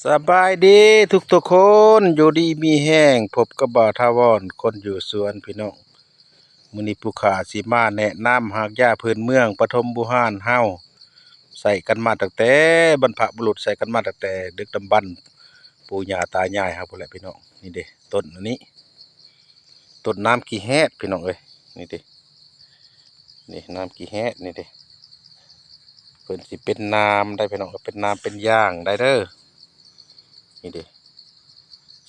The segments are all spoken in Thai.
สบายดีทุกคนอยู่ดีมีแห้งพบกับบ่าวทาวรคนอยู่สวนพี่น้องมื้อนี้ผู้ขาสิมาแนะนำหากยาพื้นเมืองปฐมบุหารเฮาใส่กันมาตั้งแต่บรรพบุรุษใส่กันมาตั้งแต่ดึกดำบรรพ์ปู่ย่าตายายเฮาพุ่นแหละพี่น้องนี่เด้ต้นอันนี้ต้นน้ำกี่แฮดพี่น้องเอ้ยนี่เด้นี่น้ำกี่แฮดนี่เด้เพิ่นสิเป็นน้ำได้พี่น้องเป็นน้ำเป็นย่างได้เด้อนี่เด้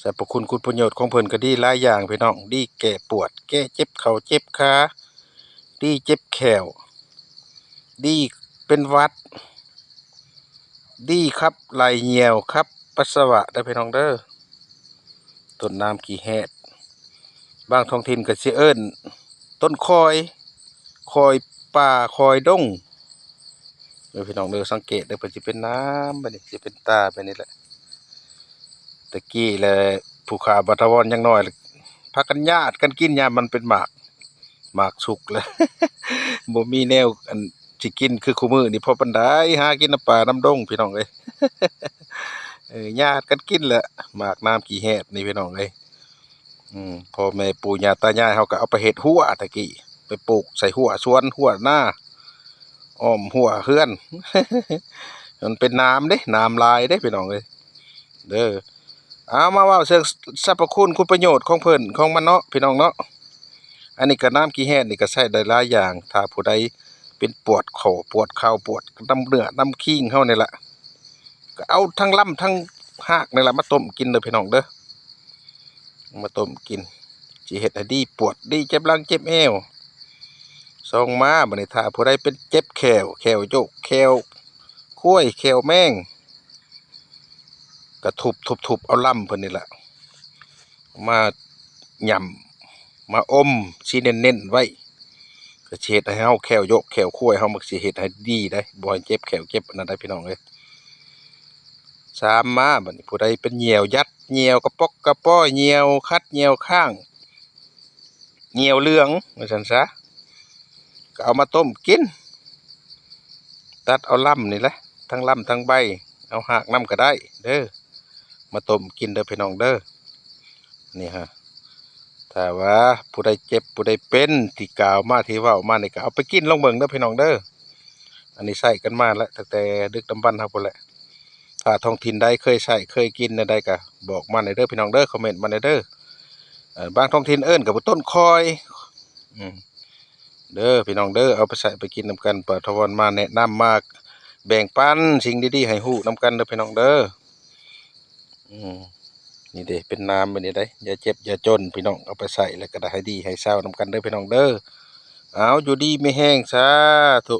สรรพคุณประโยชน์ของเพิ่นก็ดีหลายอย่างพี่น้องดีแก้ปวดแก้เจ็บเข่าเจ็บขาดีเจ็บแขวดีเป็นหวัดดีครับไหลเหี่ยวครับปัสสาวะได้พี่น้องเด้อต้นน้ำกี่แฮดบางท้องถิ่นก็สิเอิ้นต้นคอยป่าคอยดงเด้อพี่น้องเด้อสังเกตเด้อเพิ่นสิเป็นน้ำบัดนี้สิเป็นตาไปนี่แหละตะกี้แลผู้ขาบัทวรยังน้อยพากันญาติกันกินยามมันเป็นหมากสุกแล้ว บ่มีแนวอันสิกินคือคุมื้อนี่พอปานใดหากินน้ำป่าน้ำดงพี่น้องเอ้ย ญาติกันกินแหละหมากน้ำกี่แฮดนี่พี่น้องเอ้ยพ่อแม่ปู่ย่าตายายเฮาก็เอาไปเฮ็ดหัวตะกี้ไปปลูกใส่หัวสวนหัวหน้าอ้อมหัวเฮือน มันเป็นน้ำเด้น้ำลายเด้พี่น้องเอ้ยเด้อเอามาเว้าเรื่องสรรพคุณประโยชน์ของเพิ่นของมันเนาะพี่น้องเนาะ อันนี้ก็น้ำขี้แห้งนี่ก็ใช้ได้หลายอย่างถ้าผู้ใดเป็นปวดคอปวดเข่าปวดน้ำเนื้อน้ำขี้งเฮานี่แหละก็เอาทั้งลำทั้งหากนี่แหละมาต้มกินเด้อพี่น้องเด้อมาต้มกินสิเฮ็ดให้ดีปวดดีเจ็บหลังเจ็บเอวซองมาบัดนี้ถ้าผู้ใดเป็นเจ็บแขวโยกแขวค้วยแขวแมงก็ทุบเอาลำเพิ่นนี่แหละมาหย่ำมาอมสิเน้นๆไว้ก็สิเฮ็ดให้เฮาแขวโยกแขวค้วยเฮามักสิเฮ็ดให้ดีได้บ่ให้เจ็บแขวเจ็บอันนั้นได้พี่น้องเอ้ยสามมาบัดนี้ผู้ใดเป็นเหยี่ยวยัดเหยี่ยวกระปอกกระป้อยเหยี่ยวคัดเหยี่ยวข้างเหยี่ยวเหลืองว่าซั่นซะก็เอามาต้มกินตัดเอาลำนี่แหละทั้งลำทั้งใบเอาหากนำก็ได้เด้อมาต้มกินเด้อพี่น้องเด้อนี่ฮะถ้าว่าผู้ใดเจ็บผู้ใดเป็นที่กล่าวมาที่เว้ามานี่ก็เอาไปกินลองเบิ่งเด้อพี่น้องเด้ออันนี้ใช้กันมาแล้วตั้งแต่ดึกดำบรรพ์เฮาพุ่นแหละถ้าท้องถิ่นใดเคยใช้เคยกินแนวใดก็บอกมาหน่อยเด้อพี่น้องเด้อคอมเมนต์มาหน่อยเด้อบางท้องถิ่นเอิ้นก็ต้นคอยอืมเด้อพี่น้องเด้อเอาไปใส่ไปกินนำกันเปิดทวันมาแนะนำมาแบ่งปันสิ่งดีๆให้ฮู้นำกันเด้อพี่น้องเด้ออืมนี่เด้เป็นน้ำบัดนี้ได้อย่าเจ็บอย่าจนพี่น้องเอาไปใส่แล้วก็ได้ให้ดีให้เศร้านำกันเด้อพี่น้องเด้อเอาอยู่ดีไม่แห้งสาธุ